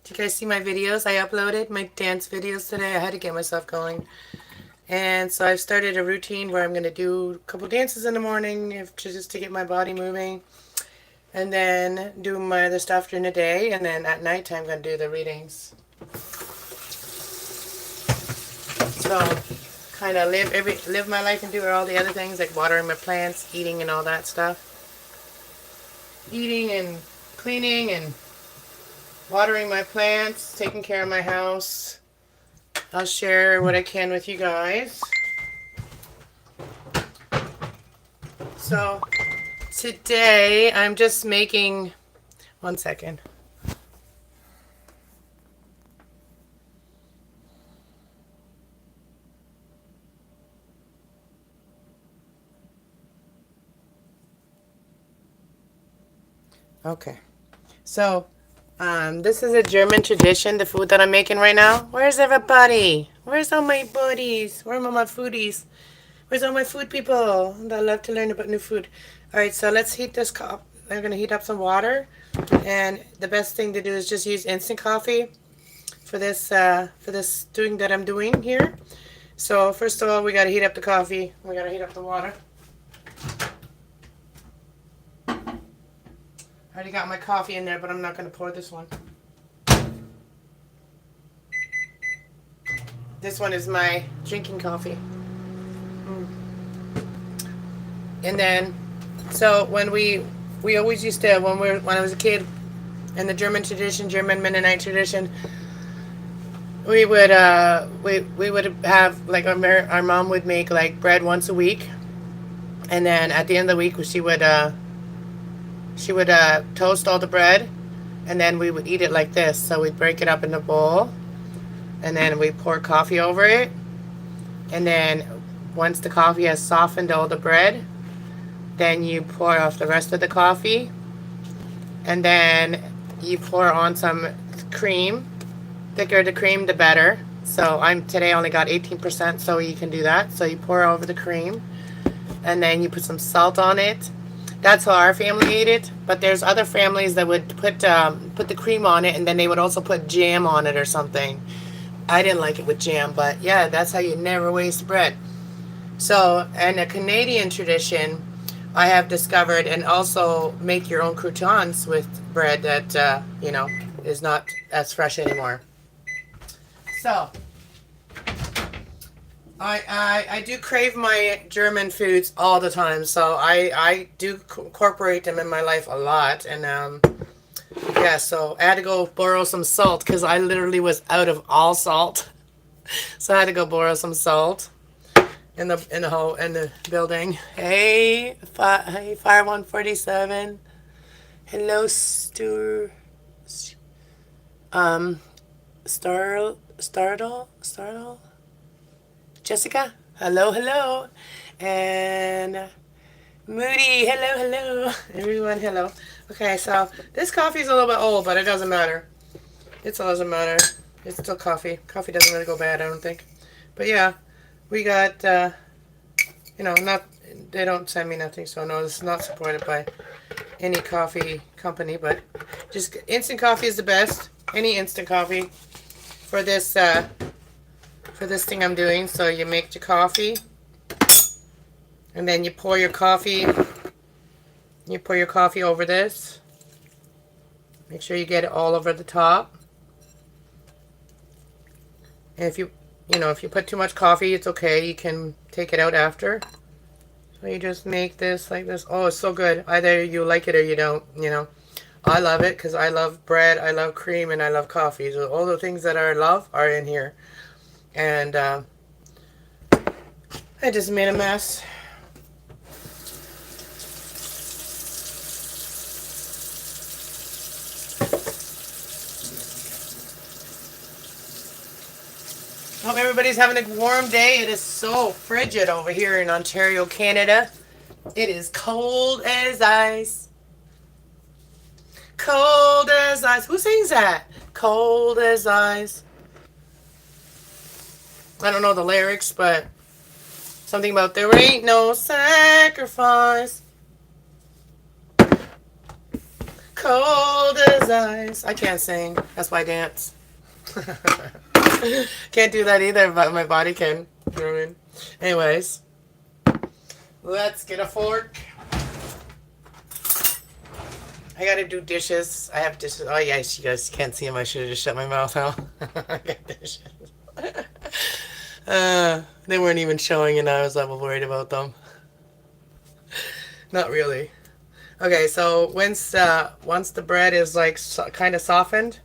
Did you guys see my videos? I uploaded my dance videos today. I had to get myself going. And so I've started a routine where I'm going to do a couple dances in the morning just to get my body moving. And then do my other stuff during the day. And then at night I'm going to do the readings. So kind of live my life and do all the other things like watering my plants, eating and all that stuff. Eating and cleaning and watering my plants, taking care of my house. I'll share what I can with you guys. So today I'm just making, one second. Okay. So this is a German tradition, the food that I'm making right now. Where's everybody? Where's all my buddies? Where are all my foodies? Where's all my food people that love to learn about new food? All right, so let's heat this cup. I'm going to heat up some water. And the best thing to do is just use instant coffee for this doing that I'm doing here. So first of all, we got to heat up the coffee. We got to heat up the water. I already got my coffee in there, but I'm not going to pour this one. This one is my drinking coffee. And then, so when we always used to, when I was a kid, in the German tradition, German Mennonite tradition, we would have like our mom would make like bread once a week, and then at the end of the week she would toast all the bread, and then we would eat it like this. So we'd break it up in a bowl, and then we pour coffee over it, and then once the coffee has softened all the bread, then you pour off the rest of the coffee, and then you pour on some cream. Thicker the cream, the better. So I'm today only got 18%, so you can do that. So you pour over the cream, and then you put some salt on it. That's how our family ate it. But there's other families that would put the cream on it, and then they would also put jam on it or something. I didn't like it with jam, but yeah, that's how you never waste bread. So in a Canadian tradition, I have discovered, and also make your own croutons with bread that is not as fresh anymore. So I do crave my German foods all the time, so I do incorporate them in my life a lot. And yeah, so I had to go borrow some salt because I literally was out of all salt. So I had to go borrow some salt in the building. Hey, Fire 147. Hello, Startle. Jessica, hello. And Moody, hello. Everyone, hello. Okay, so this coffee is a little bit old, but it doesn't matter. It doesn't matter. It's still coffee. Coffee doesn't really go bad, I don't think. But yeah, we got, not, they don't send me nothing, so no, this is not supported by any coffee company, but just instant coffee is the best. Any instant coffee for this thing I'm doing. So you make your coffee, and then you pour your coffee. You pour your coffee over this. Make sure you get it all over the top. And if you put too much coffee, it's okay. You can take it out after. So you just make this like this. Oh, it's so good. Either you like it or you don't. I love it because I love bread, I love cream, and I love coffee. So all the things that I love are in here. And I just made a mess. Hope everybody's having a warm day. It is so frigid over here in Ontario, Canada. It is cold as ice. Cold as ice. Who sings that? Cold as ice. I don't know the lyrics, but something about there ain't no sacrifice. Cold as ice. I can't sing. That's why I dance. Can't do that either, but my body can. You know what I mean? Anyways, let's get a fork. I gotta do dishes. I have dishes. Oh, yeah, you guys can't see them. I should have just shut my mouth out. I got dishes. They weren't even showing, and I was level worried about them. Not really. Okay, so once the bread is like kind of softened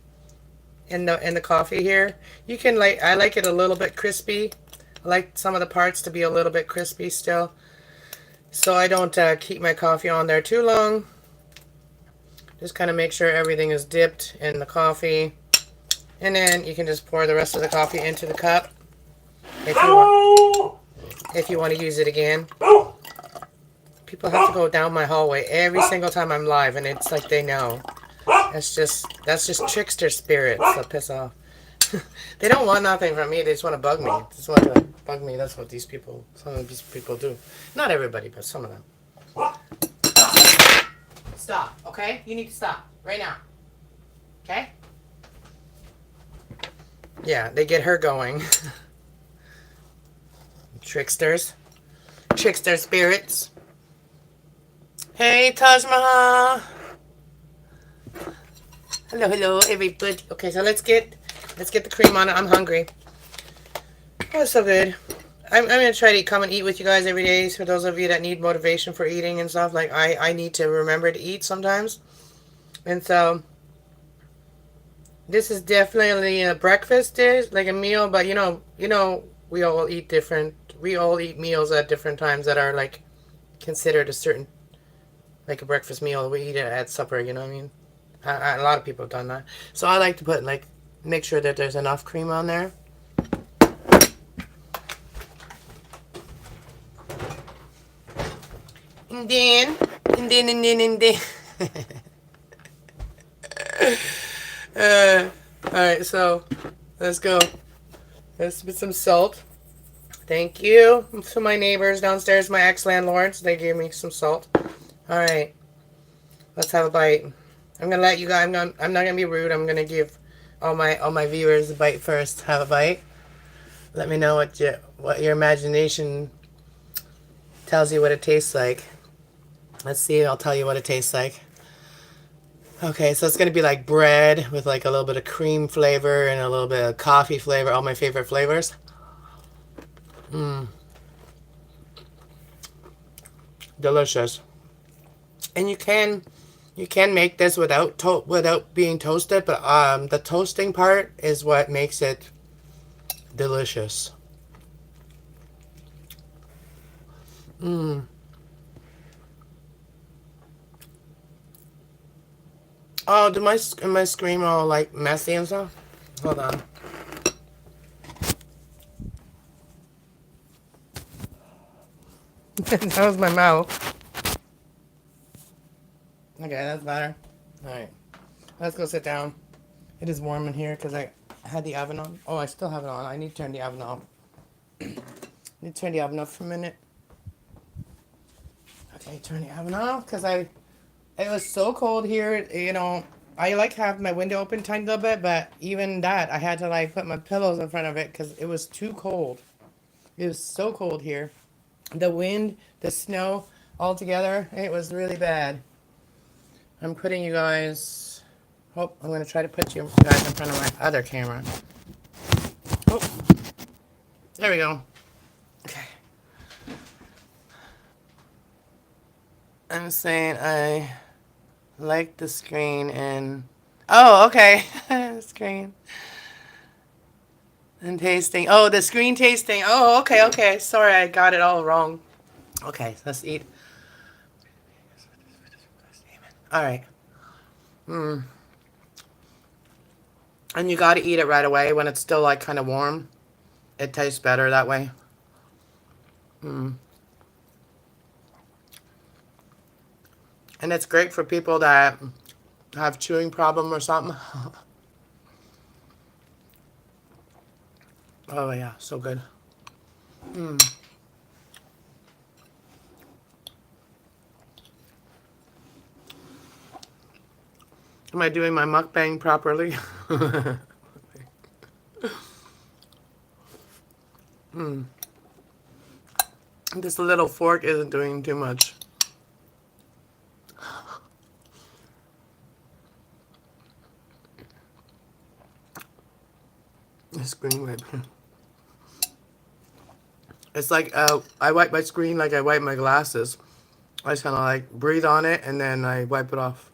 in the coffee here, you can I like it a little bit crispy. I like some of the parts to be a little bit crispy still, so I don't keep my coffee on there too long. Just kind of make sure everything is dipped in the coffee, and then you can just pour the rest of the coffee into the cup if you want to use it again. People have to go down my hallway every single time I'm live, and it's like they know. That's just trickster spirits that piss off. They don't want nothing from me. They just want to bug me. They just want to bug me. That's what some of these people do. Not everybody, but some of them. Stop, okay? You need to stop right now. Okay? Yeah, they get her going. Tricksters. Trickster spirits. Hey, Taj Mahal. Hello, everybody. Okay, so let's get the cream on it. I'm hungry. Oh, it's so good. I'm gonna try to come and eat with you guys every day. For those of you that need motivation for eating and stuff, like I need to remember to eat sometimes. And so this is definitely a breakfast dish, like a meal. But you know, we all eat different. We all eat meals at different times that are like considered a certain, like a breakfast meal. We eat it at supper. You know what I mean? A lot of people have done that. So I like to put make sure that there's enough cream on there. And then. Alright, so let's go. Let's put some salt. Thank you to my neighbors downstairs, my ex-landlords. They gave me some salt. Alright, let's have a bite. I'm gonna let you guys. I'm not gonna be rude. I'm gonna give all my viewers a bite first. Have a bite. Let me know what your imagination tells you what it tastes like. Let's see. I'll tell you what it tastes like. Okay, so it's gonna be like bread with like a little bit of cream flavor and a little bit of coffee flavor. All my favorite flavors. Delicious. And you can make this without being toasted, but the toasting part is what makes it delicious. Oh, am I scream all like messy and stuff? Hold on. That was my mouth. Okay, that's better. Alright. Let's go sit down. It is warm in here because I had the oven on. Oh, I still have it on. I need to turn the oven off. Need to turn the oven off for a minute. Okay, turn the oven off because it was so cold here. You know, I like have my window open tiny little bit, but even that I had to like put my pillows in front of it because it was too cold. It was so cold here. The wind, the snow, all together, it was really bad. I'm putting you guys. Oh, I'm gonna try to put you guys in front of my other camera. Oh, there we go. Okay. I'm saying I like the screen and oh, okay. Screen and tasting. Oh, the screen tasting. Oh, okay. Sorry, I got it all wrong. Okay, let's eat. All right. And you got to eat it right away when it's still like kind of warm. It tastes better that way. And it's great for people that have chewing problem or something. Oh yeah, so good. Am I doing my mukbang properly? This little fork isn't doing too much. The screen wipe. It's like I wipe my screen like I wipe my glasses. I just kind of like breathe on it and then I wipe it off.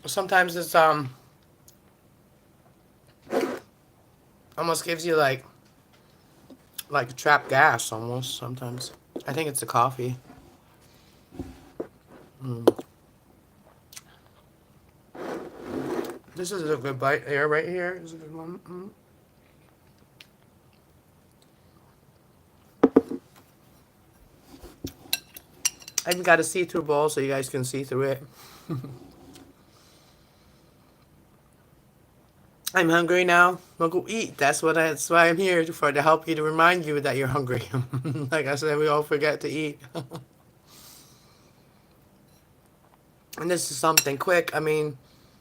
Sometimes it's almost gives you like trapped gas almost sometimes. I think it's the coffee. This is a good bite here, right here. Is a good one. I even got a see-through bowl so you guys can see through it. I'm hungry now. We'll go eat. That's why I'm here for, to help you, to remind you that you're hungry. Like I said, we all forget to eat. And this is something quick. I mean,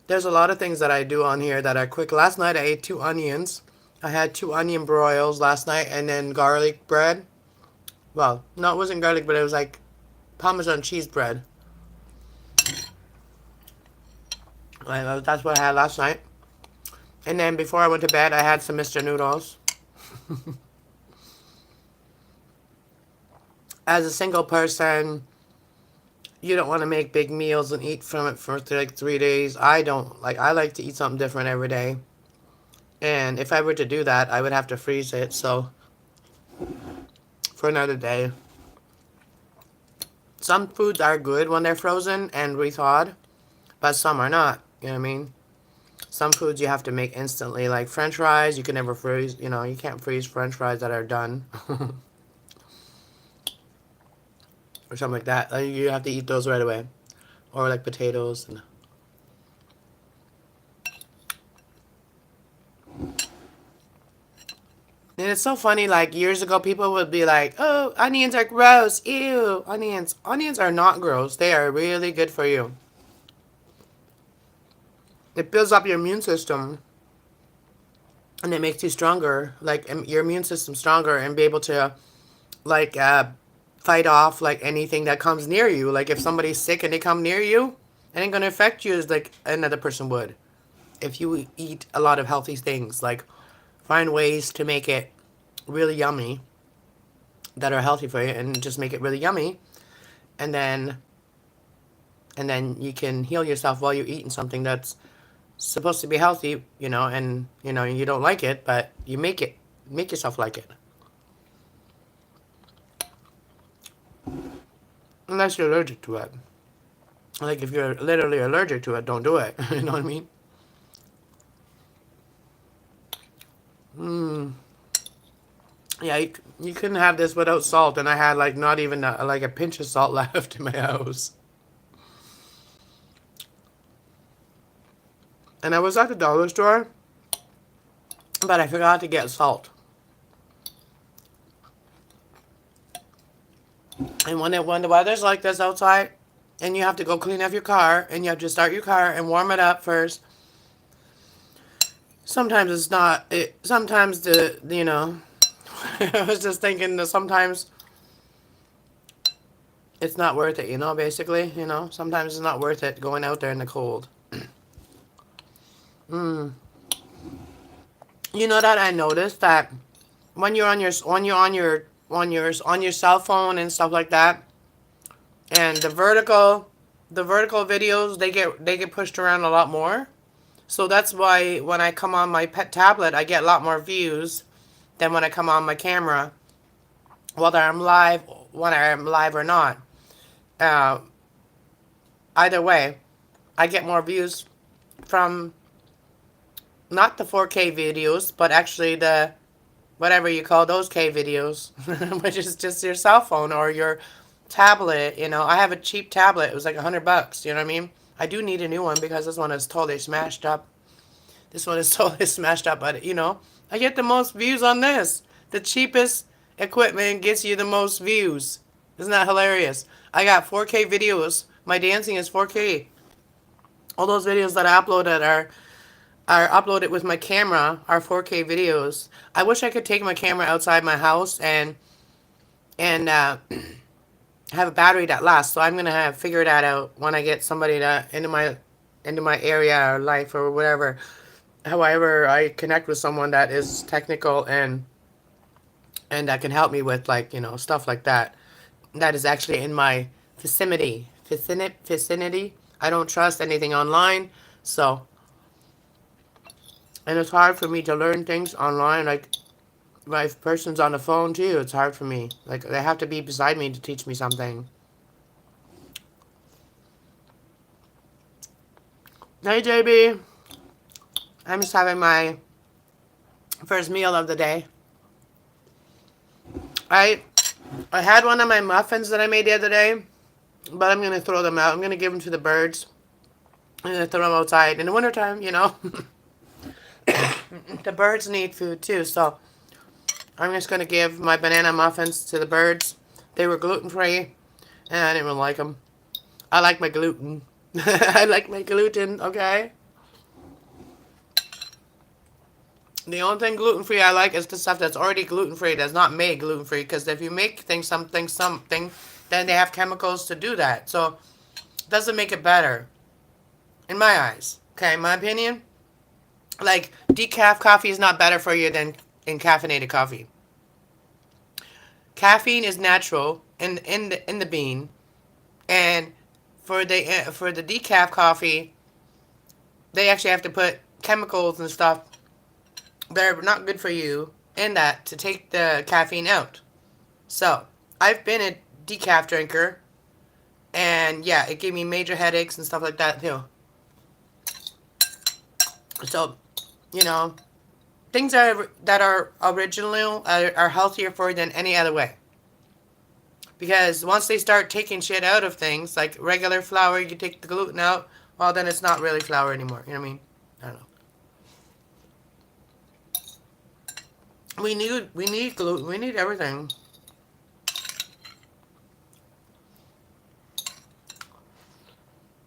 there's a lot of things that I do on here that are quick. Last night I ate 2 onions. I had 2 onion broils last night and then garlic bread. Well, no, it wasn't garlic, but it was like Parmesan cheese bread. That's what I had last night. And then before I went to bed, I had some Mr. Noodles. As a single person, you don't want to make big meals and eat from it for like 3 days. I don't. Like, I like to eat something different every day. And if I were to do that, I would have to freeze it. So, for another day. Some foods are good when they're frozen and rethawed, but some are not. You know what I mean? Some foods you have to make instantly, like French fries. You can never freeze. You know, you can't freeze French fries that are done. Or something like that. Like, you have to eat those right away. Or like potatoes. And it's so funny, like years ago people would be like, oh, onions are gross. Ew, onions. Onions are not gross. They are really good for you. It builds up your immune system. And it makes you stronger. Like your immune system stronger and be able to like fight off like anything that comes near you. Like if somebody's sick and they come near you, it ain't gonna affect you as like another person would. If you eat a lot of healthy things, like find ways to make it really yummy that are healthy for you and just make it really yummy, and then you can heal yourself while you're eating something that's supposed to be healthy, you know, and you know you don't like it, but you make yourself like it. Unless you're allergic to it. Like if you're literally allergic to it, don't do it. You know what I mean? Yeah, you couldn't have this without salt, and I had like not even like a pinch of salt left in my house. And I was at the dollar store, but I forgot to get salt. And when the weather's like this outside, and you have to go clean off your car, and you have to start your car and warm it up first. Sometimes it's not. Sometimes you know. I was just thinking that sometimes it's not worth it. You know, basically, you know, sometimes it's not worth it going out there in the cold. You know that I noticed that when you're on your cell phone and stuff like that, and the vertical videos they get pushed around a lot more. So that's why when I come on my pet tablet, I get a lot more views than when I come on my camera, whether I'm live or not. Uh, Either way, I get more views from not the 4K videos, but actually the whatever you call those K videos, which is just your cell phone or your tablet. You know, I have a cheap tablet. It was like $100. You know what I mean? I do need a new one because this one is totally smashed up. This one is totally smashed up, but you know, I get the most views on this. The cheapest equipment gets you the most views. Isn't that hilarious? I got 4K videos. My dancing is 4K. All those videos that I uploaded are uploaded with my camera are 4K videos. I wish I could take my camera outside my house and have a battery that lasts. So I'm gonna have figure that out when I get somebody that into my area or life or whatever. However, I connect with someone that is technical and that can help me with like stuff like that. That is actually in my vicinity. I don't trust anything online, so and it's hard for me to learn things online. Like if person's on the phone too, it's hard for me. Like they have to be beside me to teach me something. Hey JB, I'm just having my first meal of the day. I I had one of my muffins that I made the other day, but I'm gonna throw them out. I'm gonna give them to the birds. I'm gonna throw them outside in the wintertime. The birds need food too, so I'm just gonna give my banana muffins to the birds. They were gluten free, and I didn't even like them. I like my gluten. I like my gluten. Okay. The only thing gluten free I like is the stuff that's already gluten free. That's not made gluten free. Because if you make things something, then they have chemicals to do that. So it doesn't make it better, in my eyes. Okay, in my opinion, like decaf coffee is not better for you than caffeinated coffee. Caffeine is natural in the bean, and for the decaf coffee, they actually have to put chemicals and stuff that are not good for you in that to take the caffeine out. So I've been a decaf drinker, and yeah, it gave me major headaches and stuff like that too. So, you know, things that are original are healthier for you than any other way. Because once they start taking shit out of things, like regular flour, you take the gluten out, well, then it's not really flour anymore. You know what I mean? I don't know. We need gluten. We need everything.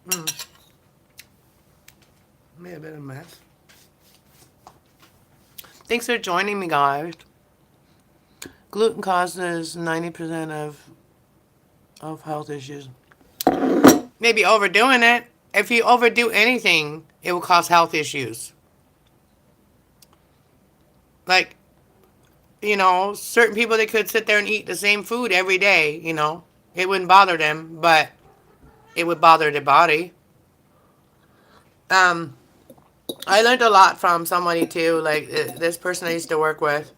Mm, made a bit of a mess. Thanks for joining me, guys. Gluten causes 90% of health issues. Maybe overdoing it. If you overdo anything, it will cause health issues. Like, certain people, they could sit there and eat the same food every day. It wouldn't bother them, but it would bother their body. Um, I learned a lot from somebody too, like this person I used to work with,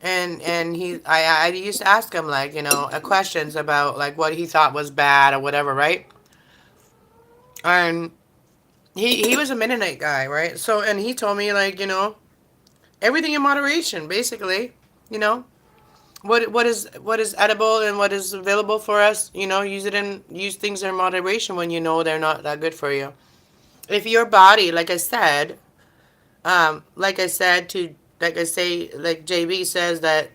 and I used to ask him like questions about like what he thought was bad or whatever, right? And he was a Mennonite guy, right? So and he told me like everything in moderation, basically, you know what is edible and what is available for us, use things in moderation when they're not that good for you. If your body, like JB says that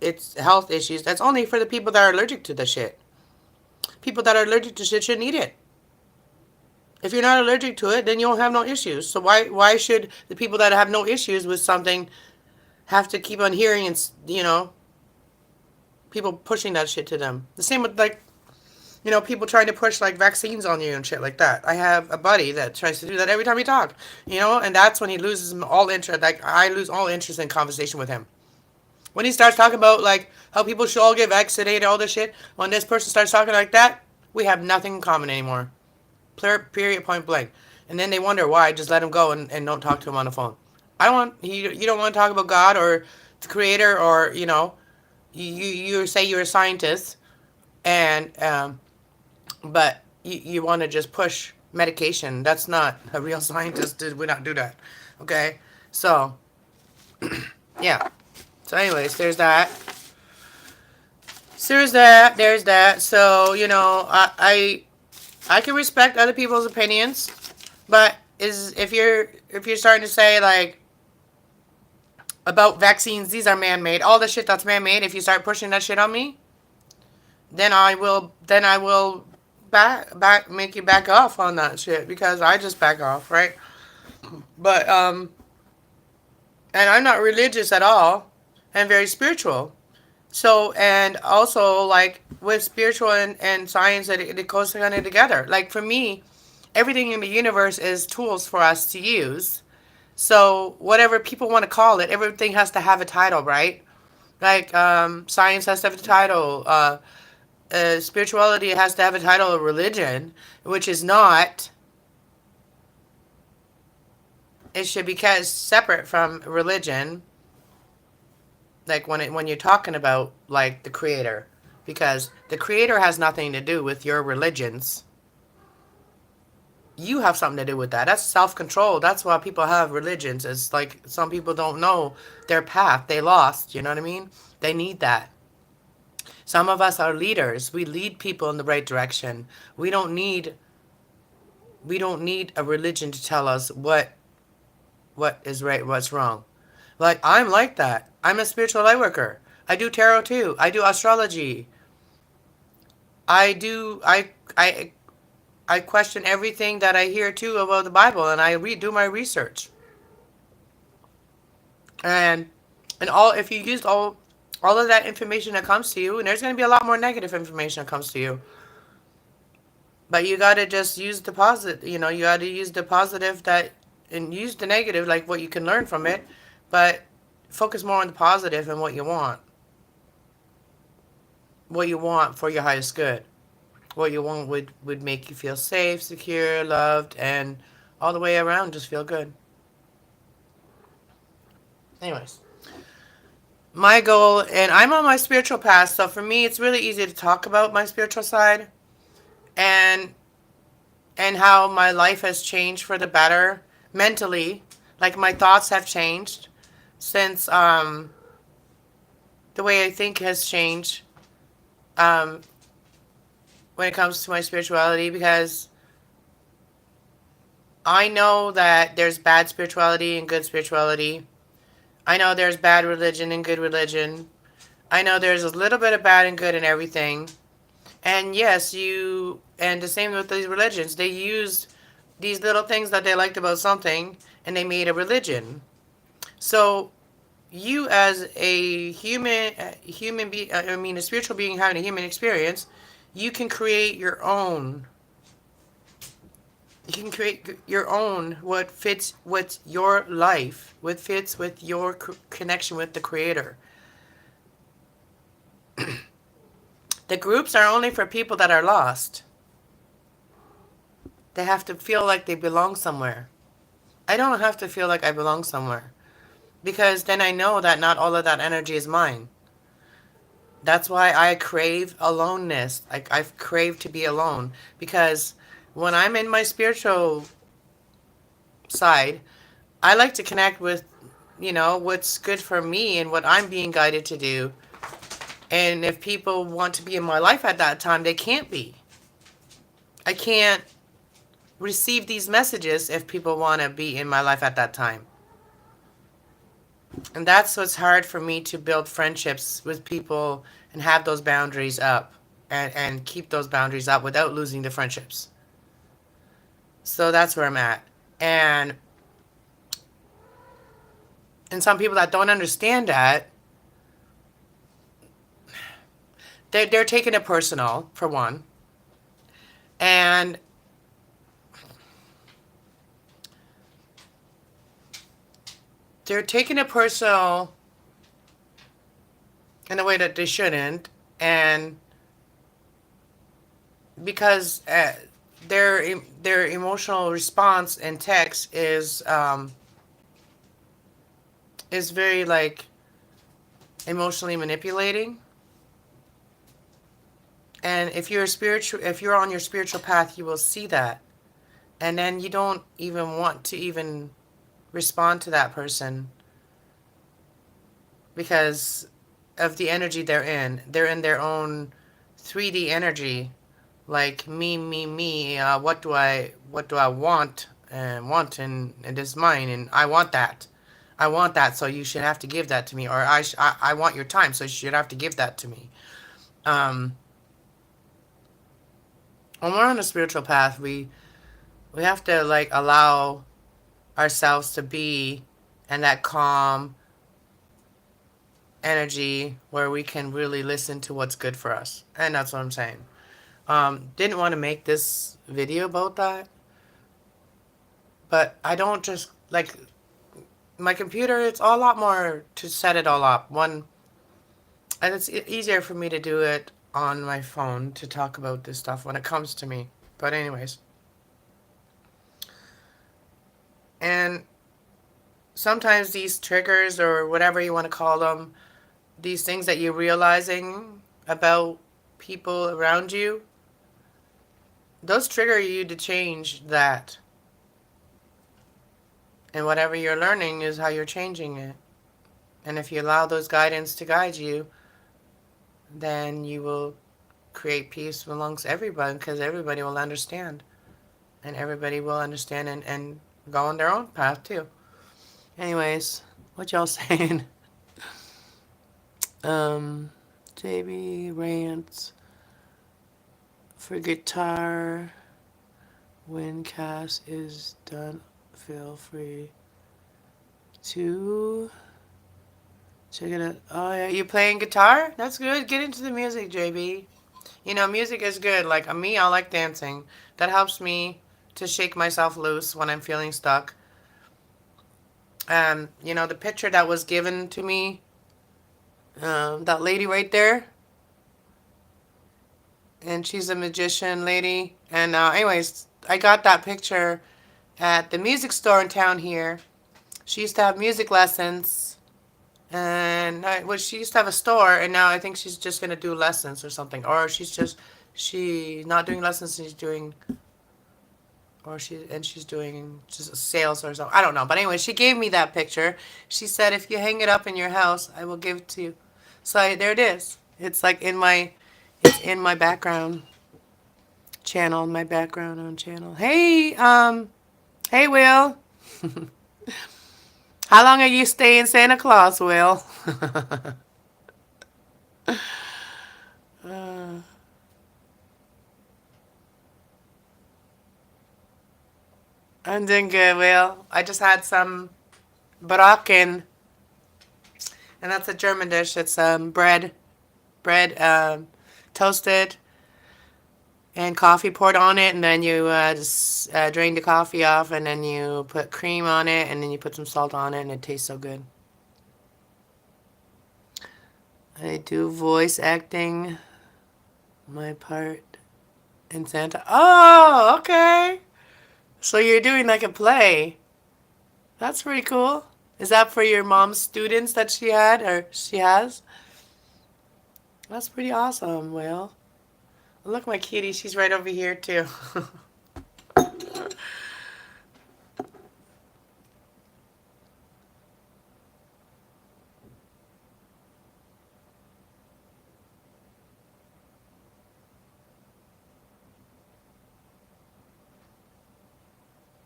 it's health issues, that's only for the people that are allergic to the shit. People that are allergic to shit shouldn't eat it. If you're not allergic to it, then you don't have no issues. So why should the people that have no issues with something have to keep on hearing and people pushing that shit to them? The same with like people trying to push like vaccines on you and shit like that. I have a buddy that tries to do that every time we talk, and that's when he loses all interest. Like I lose all interest in conversation with him. When he starts talking about like how people should all get vaccinated, all this shit, when this person starts talking like that, we have nothing in common anymore. Period, point blank. And then they wonder why I just let him go and don't talk to him on the phone. I don't want you don't want to talk about God or the creator or you say you're a scientist and but you want to just push medication. That's not a real scientist. Did we not do that? Okay, so yeah. So anyways, there's that. So there's that. So I can respect other people's opinions, but if you're starting to say like about vaccines. These are man-made. All the shit that's man-made. If you start pushing that shit on me, then I will back make you back off on that shit because I just back off, right? But and I'm not religious at all. I'm very spiritual. So, and also like with spiritual and science, it goes kind of together. Like for me, everything in the universe is tools for us to use. So whatever people want to call it, everything has to have a title, right? Like science has to have a title. Spirituality has to have a title of religion, which is not. It should be kept separate from religion. Like when you're talking about like the creator, because the creator has nothing to do with your religions. You have something to do with that. That's self-control. That's why people have religions. It's like some people don't know their path. They lost, you know what I mean? They need that. Some of us are leaders. We lead people in the right direction. We don't need a religion to tell us what is right, what's wrong. Like I'm like that. I'm a spiritual light worker. I do tarot too. I do astrology. I do I question everything that I hear too about the Bible, and I do my research. And all if you use all of that information that comes to you, and there's going to be a lot more negative information that comes to you, but you got to just use the positive. You got to use the positive that and use the negative, like what you can learn from it, but focus more on the positive and what you want for your highest good. What you want would make you feel safe, secure, loved, and all the way around just feel good. Anyways, my goal, and I'm on my spiritual path, so for me, it's really easy to talk about my spiritual side and how my life has changed for the better mentally. Like my thoughts have changed since the way I think has changed um, when it comes to my spirituality because I know that there's bad spirituality and good spirituality. I know there's bad religion and good religion. I know there's a little bit of bad and good in everything. And yes, and the same with these religions. They used these little things that they liked about something and they made a religion. So you as a human being, I mean a spiritual being having a human experience, you can create your own. You can create your own what fits with your life, what fits with your connection with the creator. The groups are only for people that are lost. They have to feel like they belong somewhere. I don't have to feel like I belong somewhere because then I know that not all of that energy is mine. That's why I crave aloneness. I've craved to be alone because when I'm in my spiritual side, I like to connect with, what's good for me and what I'm being guided to do. And if people want to be in my life at that time, they can't be. I can't receive these messages if people want to be in my life at that time. And that's what's hard for me to build friendships with people and have those boundaries up and keep those boundaries up without losing the friendships. So that's where I'm at. And some people that don't understand that, they're taking it personal, for one. And they're taking it personal in a way that they shouldn't. And because their emotional response in text is very like emotionally manipulating. And if you're on your spiritual path, you will see that. And then you don't even want to even respond to that person because of the energy they're in. They're in their own 3D energy, like me. What do I want and this is mine, and I want that. I want that, so you should have to give that to me. Or I want your time, so you should have to give that to me. Um, when we're on a spiritual path, we have to like allow ourselves to be in that calm energy where we can really listen to what's good for us. And that's what I'm saying. Didn't want to make this video about that, but I don't just like my computer. It's a lot more to set it all up. One, and it's easier for me to do it on my phone to talk about this stuff when it comes to me. But anyways, and sometimes these triggers or whatever you want to call them, these things that you're realizing about people around you, those trigger you to change that. And whatever you're learning is how you're changing it. And if you allow those guidance to guide you, then you will create peace amongst everybody because everybody will understand. And everybody will understand and go on their own path too. Anyways, what y'all saying? um, JB rants for guitar. When Cass is done, feel free to check it out. Oh yeah, you playing guitar? That's good. Get into the music, JB. You know, music is good. Like me, I like dancing. That helps me to shake myself loose when I'm feeling stuck. You know, the picture that was given to me, that lady right there, and she's a magician lady. And anyways, I got that picture at the music store in town here. She used to have music lessons, and she used to have a store, and now I think she's just gonna do lessons or something, or she's not doing lessons. She's doing, she's doing just sales or something. I don't know, but anyway, she gave me that picture. She said, if you hang it up in your house, I will give it to you. So there it is. It's like it's in my background channel, my background on channel. Hey, Will. How long are you staying Santa Claus, Will? I'm doing good, Will. I just had some bracken, and that's a German dish. It's bread toasted, and coffee poured on it, and then you just drain the coffee off, and then you put cream on it, and then you put some salt on it, and it tastes so good. I do voice acting, my part in Santa. Oh, okay. So you're doing like a play. That's pretty cool. Is that for your mom's students that she had or she has? That's pretty awesome, Will. Look, my kitty, she's right over here too.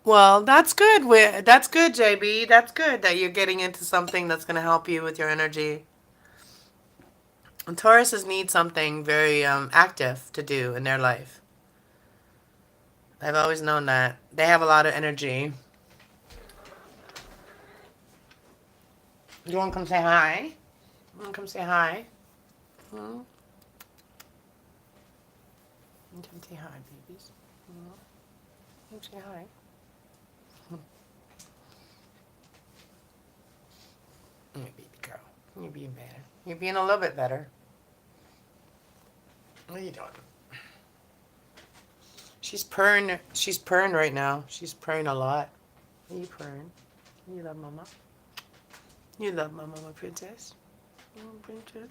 Well, that's good. That's good, JB. That's good that you're getting into something that's going to help you with your energy. And Tauruses need something very active to do in their life. I've always known that. They have a lot of energy. You want to come say hi? You want to come say hi? Hmm? You come say hi, babies. Hmm? Come say hi. You baby girl. You're being better. You're being a little bit better. What are you doing? She's purring. She's purring right now. She's purring a lot. Are you purring? You love mama. You love mama, my princess. Princess.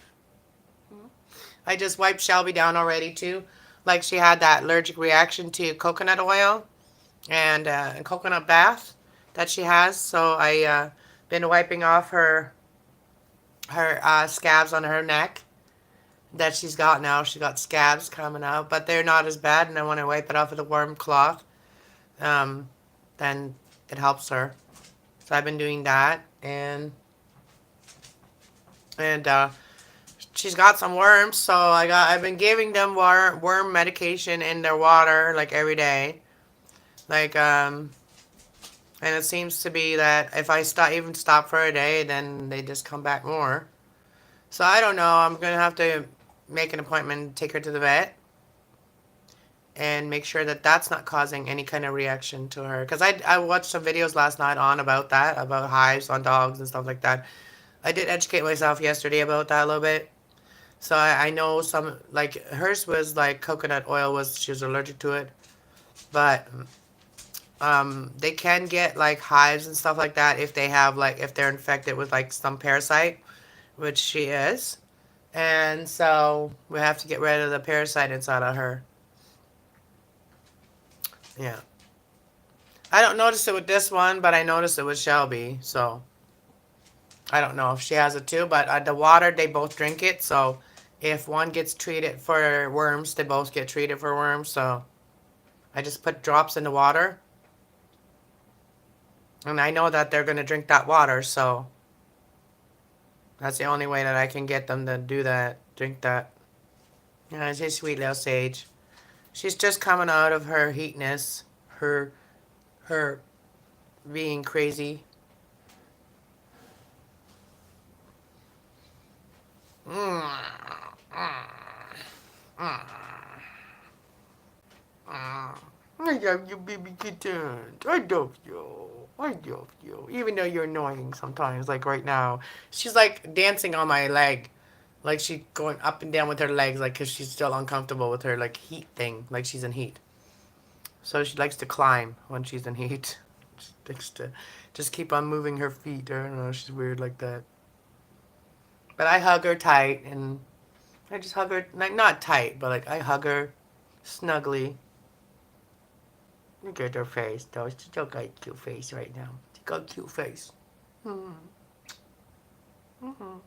I just wiped Shelby down already too. Like she had that allergic reaction to coconut oil and coconut bath that she has. So I been wiping off her scabs on her neck that she's got now. She got scabs coming out, but they're not as bad. And then when I wipe it off with a warm cloth, then it helps her. So I've been doing that, and she's got some worms, so I've been giving them worm medication in their water like every day. Like and it seems to be that if I stop for a day, then they just come back more. So I don't know. I'm gonna have to make an appointment, take her to the vet, and make sure that that's not causing any kind of reaction to her. Because I watched some videos last night on about that, about hives on dogs and stuff like that. I did educate myself yesterday about that a little bit. So I know some, like hers was like coconut oil, was she was allergic to it. But they can get like hives and stuff like that if they have like, if they're infected with like some parasite, which she is. And so we have to get rid of the parasite inside of her. Yeah. I don't notice it with this one, but I noticed it with Shelby. So I don't know if she has it too, but the water, they both drink it. So if one gets treated for worms, they both get treated for worms. So I just put drops in the water. And I know that they're going to drink that water. So that's the only way that I can get them to do that. Drink that. Yeah, she's sweet little Sage. She's just coming out of her heatness. Her being crazy. Mm. Mm. Mm. Mm. I love you, baby kitten. I love you. I love you. Even though you're annoying sometimes, like right now. She's like dancing on my leg. Like she's going up and down with her legs, like because she's still uncomfortable with her like heat thing. Like she's in heat. So she likes to climb when she's in heat. She likes to just keep on moving her feet. I don't know. She's weird like that. But I hug her tight, and I just hug her, like not tight, but like I hug her snugly. Look at her face, though. She's still got a cute face right now. She's got a cute face. Mm-hmm. Mm-hmm.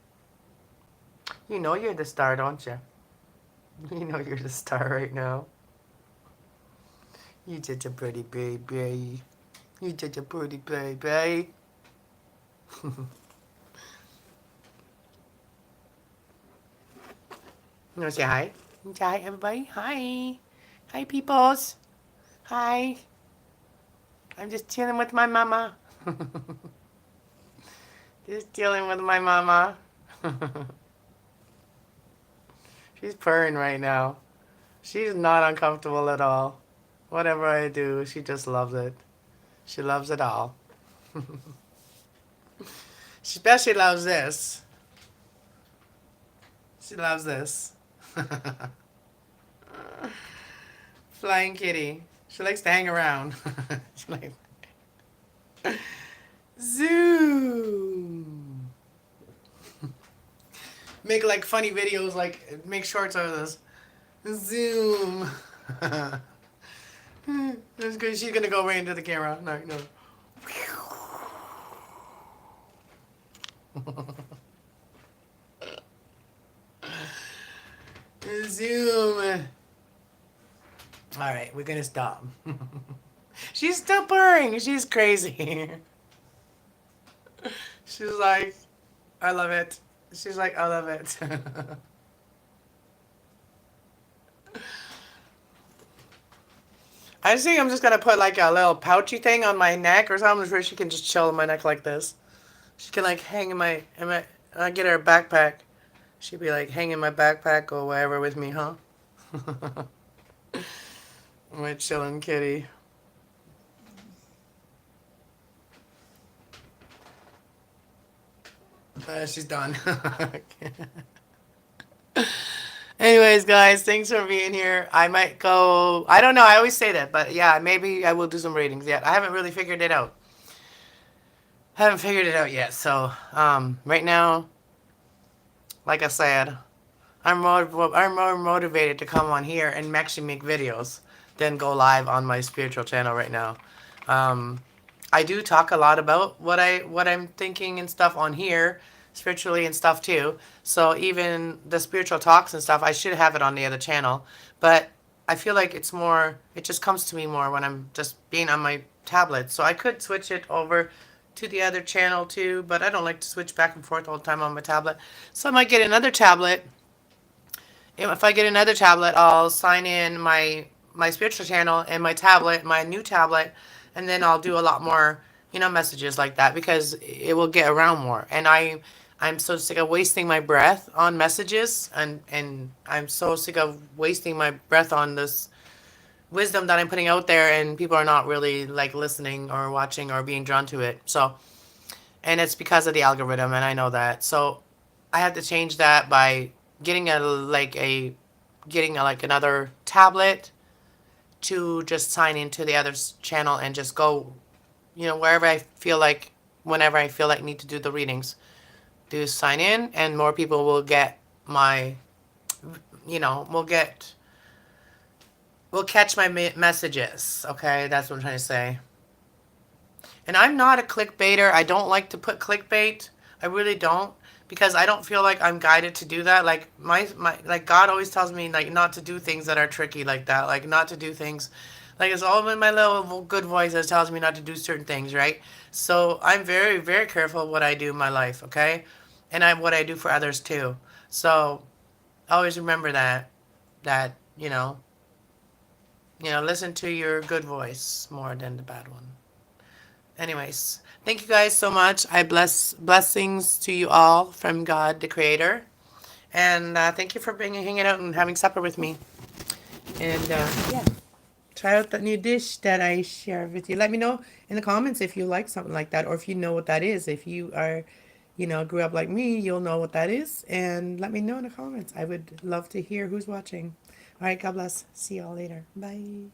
You know you're the star, don't you? You know you're the star right now. You're such a pretty baby. You're such a pretty baby. You want to say hi? You say hi, everybody? Hi. Hi, peoples. Hi. I'm just chilling with my mama. Just chilling with my mama. She's purring right now. She's not uncomfortable at all. Whatever I do, she just loves it. She loves it all. She especially loves this. She loves this. Flying kitty. She likes to hang around. She's like, zoom. Make like funny videos, like make shorts out of this. Zoom. That's good. She's gonna go right into the camera. No, no. Zoom. All right, we're gonna stop. She's still purring. She's crazy. She's like, I love it. She's like, I love it. I think I'm just gonna put like a little pouchy thing on my neck or something where she can just chill in my neck like this. She can like hang in my I get her a backpack. She'd be like hang in my backpack or wherever with me, huh? My chillin' kitty. She's done. Anyways, guys, thanks for being here. I might go. I don't know. I always say that, but yeah, maybe I will do some ratings yet. I haven't really figured it out. Haven't figured it out yet. So, right now, like I said, I'm more motivated to come on here and actually make videos than go live on my spiritual channel right now. Um, I do talk a lot about what I'm thinking and stuff on here, spiritually and stuff too. So even the spiritual talks and stuff, I should have it on the other channel. But I feel like it's more, it just comes to me more when I'm just being on my tablet. So I could switch it over to the other channel too, but I don't like to switch back and forth all the time on my tablet. So I might get another tablet. If I get another tablet, I'll sign in my spiritual channel and my tablet, my new tablet, and then I'll do a lot more, messages like that because it will get around more. And I'm so sick of wasting my breath on messages, and I'm so sick of wasting my breath on this wisdom that I'm putting out there, and people are not really like listening or watching or being drawn to it. So, and it's because of the algorithm, and I know that. So, I have to change that by getting like another tablet to just sign into the other channel and just go, wherever I feel like, whenever I feel like need to do the readings, do sign in, and more people will get my, will get will catch my messages. Okay, that's what I'm trying to say. And I'm not a clickbaiter. I don't like to put clickbait. I really don't, because I don't feel like I'm guided to do that. Like my like God always tells me like not to do things that are tricky like that. Like not to do things like it's all in my little good voice that tells me not to do certain things, right? So I'm very very careful what I do in my life, okay? And what I do for others too. So always remember that listen to your good voice more than the bad one. Anyways, thank you guys so much. I blessings to you all from God, the Creator, and thank you for being hanging out and having supper with me. And yeah, try out that new dish that I share with you. Let me know in the comments if you like something like that, or if you know what that is. If you are, grew up like me, you'll know what that is, and let me know in the comments. I would love to hear who's watching. All right, God bless. See y'all later. Bye.